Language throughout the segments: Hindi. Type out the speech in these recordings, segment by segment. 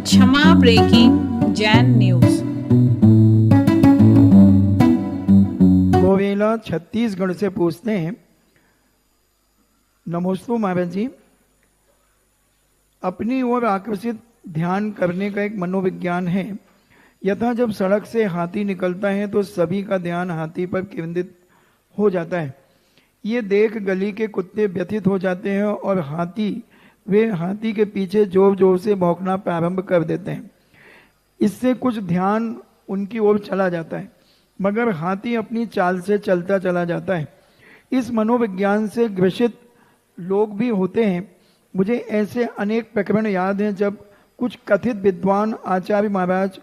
क्षमा ब्रेकिंग जैन न्यूज। गोवेला छत्तीसगढ़ से पूछते हैं, नमोस्तु महाराज जी, अपनी ओर आकर्षित ध्यान करने का एक मनोविज्ञान है। यथा जब सड़क से हाथी निकलता है तो सभी का ध्यान हाथी पर केंद्रित हो जाता है। ये देख गली के कुत्ते व्यथित हो जाते हैं और वे हाथी के पीछे जोर जोर से भौंकना प्रारंभ कर देते हैं। इससे कुछ ध्यान उनकी ओर चला जाता है, मगर हाथी अपनी चाल से चलता चला जाता है। इस मनोविज्ञान से ग्रसित लोग भी होते हैं। मुझे ऐसे अनेक प्रकरण याद हैं जब कुछ कथित विद्वान आचार्य महाराज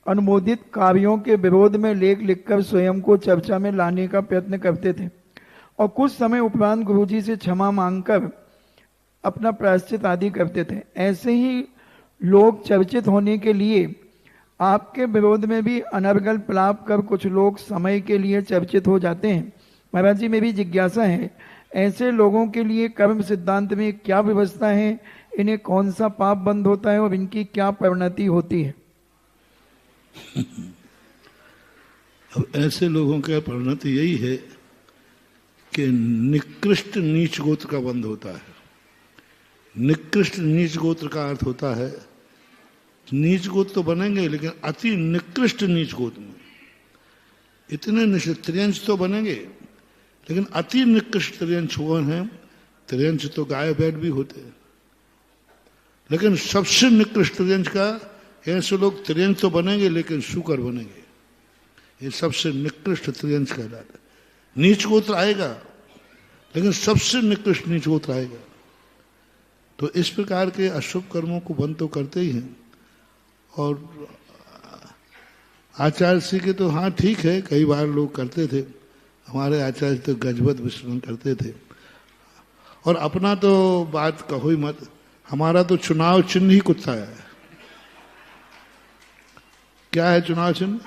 अनुमोदित कार्यों के विरोध में लेख लिखकर स्वयं को चर्चा में लाने का प्रयत्न करते थे और कुछ समय उपरांत गुरुजी से क्षमा मांगकर अपना प्रायश्चित आदि करते थे। ऐसे ही लोग चर्चित होने के लिए आपके विरोध में भी अनर्गल प्रलाप कर कुछ लोग समय के लिए चर्चित हो जाते हैं। महाराज जी, मेरी जिज्ञासा है, ऐसे लोगों के लिए कर्म सिद्धांत में क्या व्यवस्था है? इन्हें कौन सा पाप बंद होता है और इनकी क्या परिणति होती है? अब ऐसे लोगों की परिणति यही है कि निकृष्ट नीच गोत्र का बंध होता है। निकृष्ट नीच गोत्र का अर्थ होता है, नीच गोत्र तो बनेंगे लेकिन अति निकृष्ट नीच गोत्र में इतने त्रियंश तो बनेंगे, लेकिन अति निकृष्ट त्रियंश कौन है? त्रियंश तो गाय बैठ भी होते हैं, लेकिन सबसे निकृष्ट त्रियंश का, ऐसे लोग त्रियंश तो बनेंगे लेकिन शुकर बनेंगे। ये सबसे निकृष्ट त्रियंश कहलाता है। नीच गोत्र आएगा लेकिन सबसे निकृष्ट नीच गोत्र आएगा। तो इस प्रकार के अशुभ कर्मों को बंद तो करते ही हैं। और आचार्य श्री के तो हाँ ठीक है, कई बार लोग करते थे। हमारे आचार्य तो गजबत विश्राम करते थे। और अपना तो बात कहो ही मत, हमारा तो चुनाव चिन्ह ही कुत्ता है। क्या है चुनाव चिन्ह?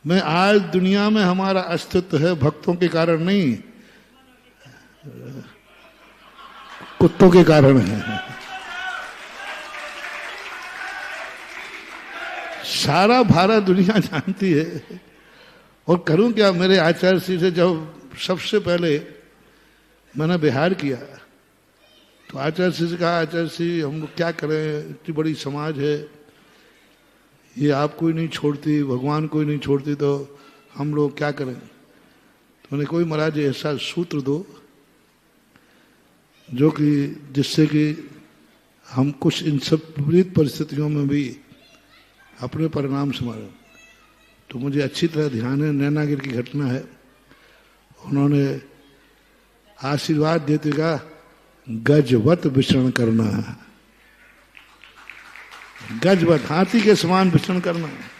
मैं आज दुनिया में हमारा अस्तित्व है भक्तों के कारण नहीं, कुत्तों के कारण है। सारा भारत दुनिया जानती है। और करूं क्या, मेरे आचार्य श्री से जब सबसे पहले मैंने बिहार किया तो आचार्य श्री से कहा, आचार्य श्री हम लोग क्या करें, इतनी बड़ी समाज है, ये आप कोई नहीं छोड़ती, भगवान कोई नहीं छोड़ती, तो हम लोग क्या करें? तो मैंने कोई महाराज ऐसा सूत्र दो जो कि जिससे कि हम कुछ इन सब विपरीत परिस्थितियों में भी अपने परिणाम संभालें। तो मुझे अच्छी तरह ध्यान है, नैनागिर की घटना है। उन्होंने आशीर्वाद देते कहा, गजवत विचरण करना है। गजवत, हाथी के समान विचरण करना है।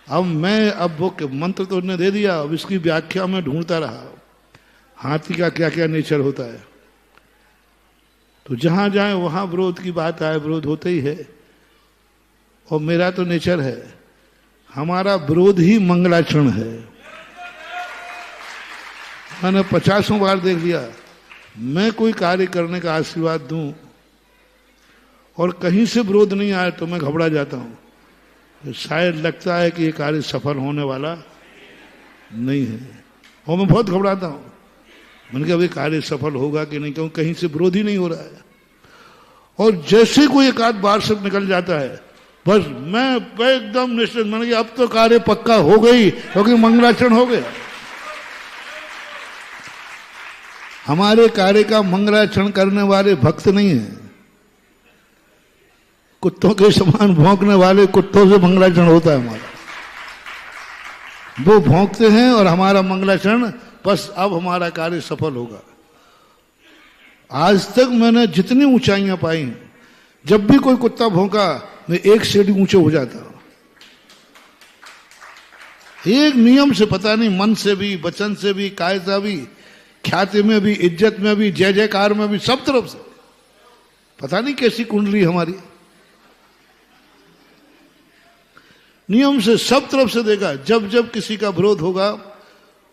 अब वो मंत्र तो उन्होंने दे दिया, अब इसकी व्याख्या में ढूंढता रहा हाथी का क्या क्या नेचर होता है। तो जहां जाए वहां विरोध की बात आए, विरोध होते ही है। और मेरा तो नेचर है, हमारा विरोध ही मंगलाचरण है। मैंने 50 बार देख लिया, मैं कोई कार्य करने का आशीर्वाद दूं और कहीं से विरोध नहीं आए तो मैं घबरा जाता हूं। तो शायद लगता है कि ये कार्य सफल होने वाला नहीं है, और मैं बहुत घबराता हूं। मैंने कहा, ये कार्य सफल होगा कि नहीं, क्योंकि कहीं से विरोध ही नहीं हो रहा है। और जैसे कोई एक आध बार सब निकल जाता है, बस मैं एकदम निश्चित, मैंने कहा अब तो कार्य पक्का हो गई, क्योंकि मंगलाचरण हो गया। हमारे कार्य का मंगलाचरण करने वाले भक्त नहीं है, कुत्तों के समान भौंकने वाले कुत्तों से मंगलाचरण होता है हमारा। वो भौंकते हैं और हमारा मंगलाचरण, बस अब हमारा कार्य सफल होगा। आज तक मैंने जितनी ऊंचाइयां पाई, जब भी कोई कुत्ता भौंका मैं एक सीढ़ी ऊंचे हो जाता। एक नियम से, पता नहीं मन से भी, वचन से भी, कायदा भी, ख्याति में भी, इज्जत में भी, जय जयकार में भी, सब तरफ से। पता नहीं कैसी कुंडली हमारी, नियम से सब तरफ से देखा। जब जब किसी का विरोध होगा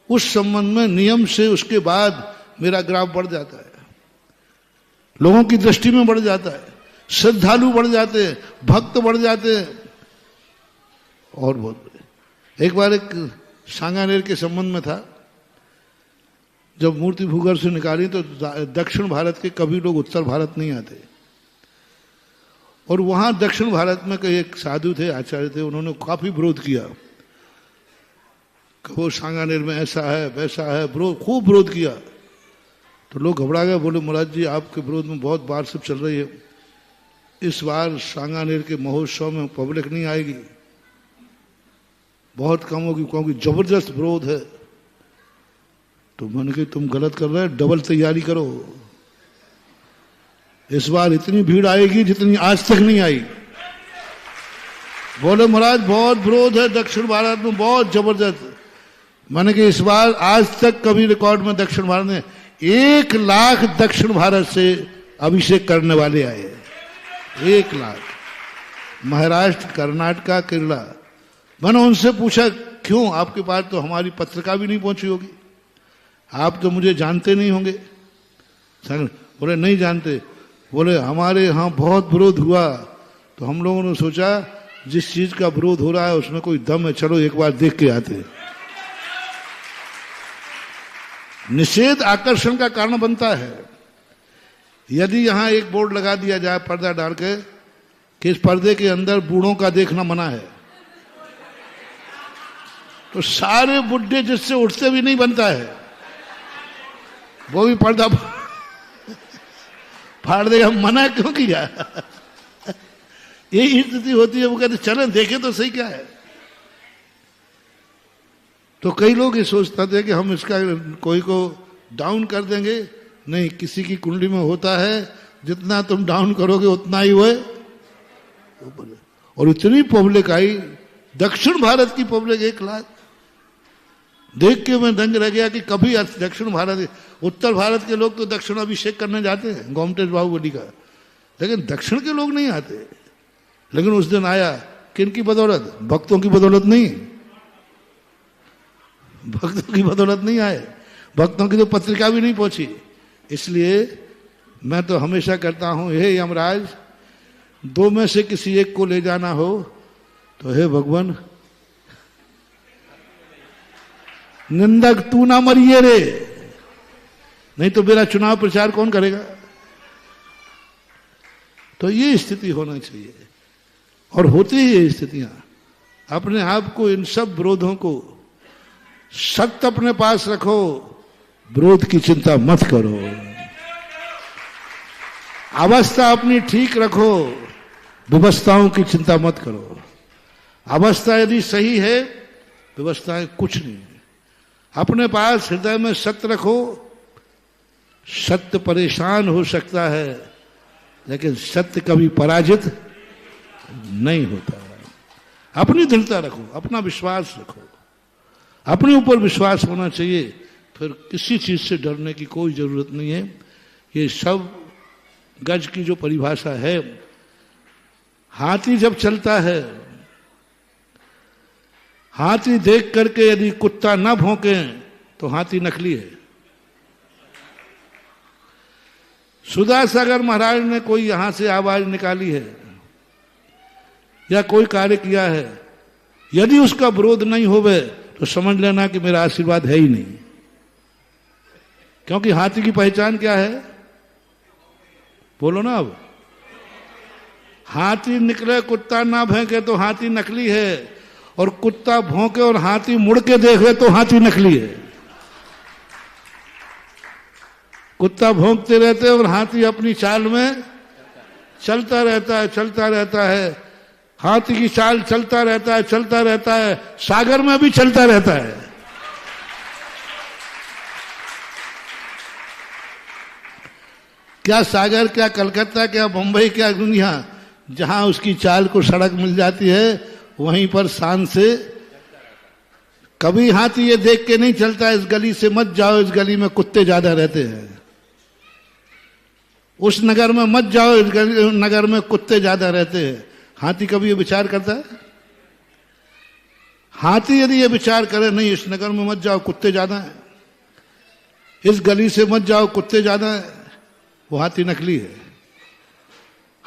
उस संबंध में नियम से उसके बाद मेरा ग्राफ बढ़ जाता है, लोगों की दृष्टि में बढ़ जाता है। श्रद्धालु बढ़ जाते हैं, भक्त बढ़ जाते हैं। और बहुत एक बार एक सांगानेर के संबंध में था, जब मूर्ति भूगर्भ से निकाली तो दक्षिण भारत के कभी लोग उत्तर भारत नहीं आते, और वहां दक्षिण भारत में कई एक साधु थे, आचार्य थे, उन्होंने काफी विरोध किया कि वो सांगानेर में ऐसा है वैसा है, खूब विरोध किया। तो लोग घबरा गए, बोले महाराज जी आपके विरोध में बहुत बार सब चल रही है, इस बार सांगानेर के महोत्सव में पब्लिक नहीं आएगी, बहुत कम होगी, क्योंकि जबरदस्त विरोध है। तो मैंने कहा तुम गलत कर रहे हो, डबल तैयारी करो, इस बार इतनी भीड़ आएगी जितनी आज तक नहीं आई। बोले महाराज बहुत विरोध है दक्षिण भारत में, बहुत जबरदस्त। मैंने कहा इस बार आज तक कभी रिकॉर्ड में दक्षिण भारत में 1 लाख दक्षिण भारत से अभिषेक करने वाले आए, 1 लाख, महाराष्ट्र, कर्नाटका, केरला। मैंने उनसे पूछा क्यों, आपके पास तो हमारी पत्रिका भी नहीं पहुंची होगी, आप तो मुझे जानते नहीं होंगे। बोले नहीं जानते। बोले हमारे यहाँ बहुत विरोध हुआ, तो हम लोगों ने सोचा जिस चीज का विरोध हो रहा है उसमें कोई दम है, चलो एक बार देख के आते। निषेध आकर्षण का कारण बनता है। यदि यहां एक बोर्ड लगा दिया जाए पर्दा डाल के कि इस पर्दे के अंदर बूढ़ों का देखना मना है, तो सारे बुढ़े जिससे उठते भी नहीं बनता है, वो भी पर्दा फाड़ देगा, मना क्यों किया। यही स्थिति होती है। वो कहते चले देखे तो सही क्या है। तो कई लोग ये सोचते थे कि हम इसका कोई को डाउन कर देंगे, नहीं, किसी की कुंडली में होता है जितना तुम डाउन करोगे उतना ही वो है। और इतनी पब्लिक आई, दक्षिण भारत की पब्लिक 1 लाख, देख के मैं दंग रह गया कि कभी दक्षिण भारत, उत्तर भारत के लोग तो दक्षिण अभिषेक करने जाते हैं गोमटेश बाहुबली का, लेकिन दक्षिण के लोग नहीं आते। लेकिन उस दिन आया, किन की बदौलत, भक्तों की बदौलत नहीं, भक्तों की बदौलत नहीं आए, भक्तों की तो पत्रिका भी नहीं पहुंची। इसलिए मैं तो हमेशा कहता हूं, हे यमराज, 2 में से किसी एक को ले जाना हो तो हे भगवान, निंदक तू ना मरिए रे, नहीं तो मेरा चुनाव प्रचार कौन करेगा। तो ये स्थिति होना चाहिए, और होती ही ये स्थितियां। अपने आप को, इन सब विरोधों को, सत्य अपने पास रखो, विरोध की चिंता मत करो, अवस्था अपनी ठीक रखो, व्यवस्थाओं की चिंता मत करो। अवस्था यदि सही है, व्यवस्थाएं कुछ नहीं है। अपने पास हृदय में सत्य रखो। सत्य परेशान हो सकता है, लेकिन सत्य कभी पराजित नहीं होता। अपनी दृढ़ता रखो, अपना विश्वास रखो, अपने ऊपर विश्वास होना चाहिए, फिर किसी चीज से डरने की कोई जरूरत नहीं है। ये सब गज की जो परिभाषा है, हाथी जब चलता है, हाथी देख करके यदि कुत्ता न भौंके तो हाथी नकली है। सुधा सागर महाराज ने कोई यहां से आवाज निकाली है या कोई कार्य किया है, यदि उसका विरोध नहीं होवे तो समझ लेना कि मेरा आशीर्वाद है ही नहीं। क्योंकि हाथी की पहचान क्या है, बोलो ना। अब हाथी निकले कुत्ता ना भौंके तो हाथी नकली है, और कुत्ता भौंके और हाथी मुड़ के देखे तो हाथी नकली है। कुत्ता भौंकते रहते हैं और हाथी अपनी चाल में चलता रहता है, चलता रहता है। हाथी की चाल चलता रहता है, चलता रहता है, सागर में भी चलता रहता है। क्या सागर, क्या कलकत्ता, क्या मुंबई, क्या दुनिया, जहां उसकी चाल को सड़क मिल जाती है वहीं पर शान से। कभी हाथी ये देख के नहीं चलता इस गली से मत जाओ, इस गली में कुत्ते ज्यादा रहते हैं, उस नगर में मत जाओ, इस नगर में कुत्ते ज्यादा रहते हैं। हाथी कभी ये विचार करता है? हाथी यदि ये विचार करे नहीं इस नगर में मत जाओ कुत्ते ज्यादा हैं, इस गली से मत जाओ कुत्ते ज्यादा हैं, वो हाथी नकली है।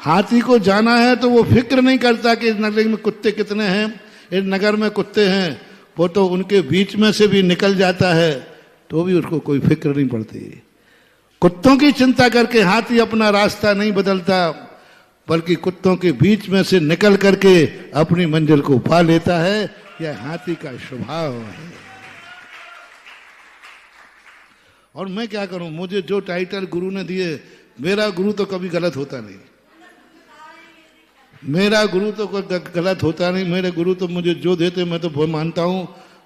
हाथी को जाना है तो वो फिक्र नहीं करता कि इस नगर में कुत्ते कितने हैं, इस नगर में कुत्ते हैं। वो तो उनके बीच में से भी निकल जाता है तो भी उसको कोई फिक्र नहीं पड़ती। कुत्तों की चिंता करके हाथी अपना रास्ता नहीं बदलता, बल्कि कुत्तों के बीच में से निकल करके अपनी मंजिल को पा लेता है। यह हाथी का स्वभाव है। और मैं क्या करूं, मुझे जो टाइटल गुरु ने दिए, मेरा गुरु तो कभी गलत होता नहीं। मेरा गुरु तो कोई गलत होता नहीं। मेरे गुरु तो मुझे जो देते मैं तो वो मानता हूं।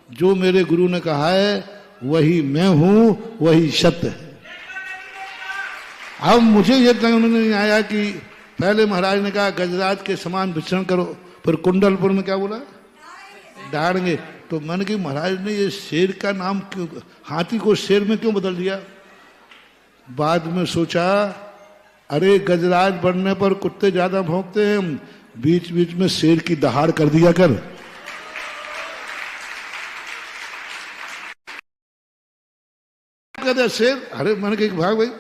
जो मेरे गुरु ने कहा है वही मैं हूं, वही सत्य है। अब मुझे ये नहीं आया कि पहले महाराज ने कहा गजराज के समान विचरण करो, फिर कुंडलपुर में क्या बोला, डालेंगे। तो मैंने कि महाराज ने ये शेर का नाम क्यों, हाथी को शेर में क्यों बदल दिया। बाद में सोचा अरे गजराज बनने पर कुत्ते ज्यादा भौंकते हैं, बीच बीच में शेर की दहाड़ कर दिया कर। कहते शेर, अरे मैंने कहा भाग भाई,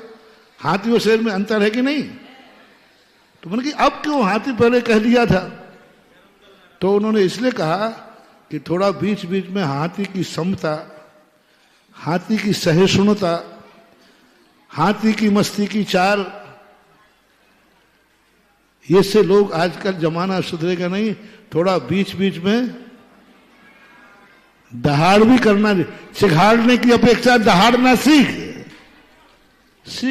हाथी और शेर में अंतर है कि नहीं। तो मैंने कहा अब क्यों हाथी पहले कह दिया था। तो उन्होंने इसलिए कहा कि थोड़ा बीच बीच में हाथी की समता, हाथी की सहिष्णुता, हाथी की मस्ती की चाल, ये से लोग आजकल जमाना सुधरेगा नहीं, थोड़ा बीच बीच में दहाड़ भी करना, चिघाड़ने की अपेक्षा दहाड़ना सीख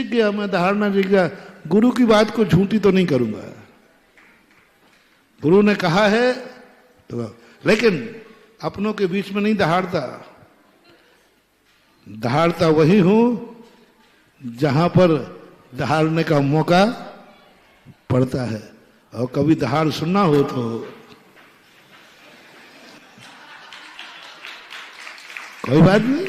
गया। मैं दहाड़ना सीख गया। गुरु की बात को झूठी तो नहीं करूंगा। गुरु ने कहा है तो, लेकिन अपनों के बीच में नहीं दहाड़ता। दहाड़ता वही हूं जहां पर दहाड़ने का मौका पड़ता है। और कभी दहाड़ सुनना हो तो कोई बात नहीं,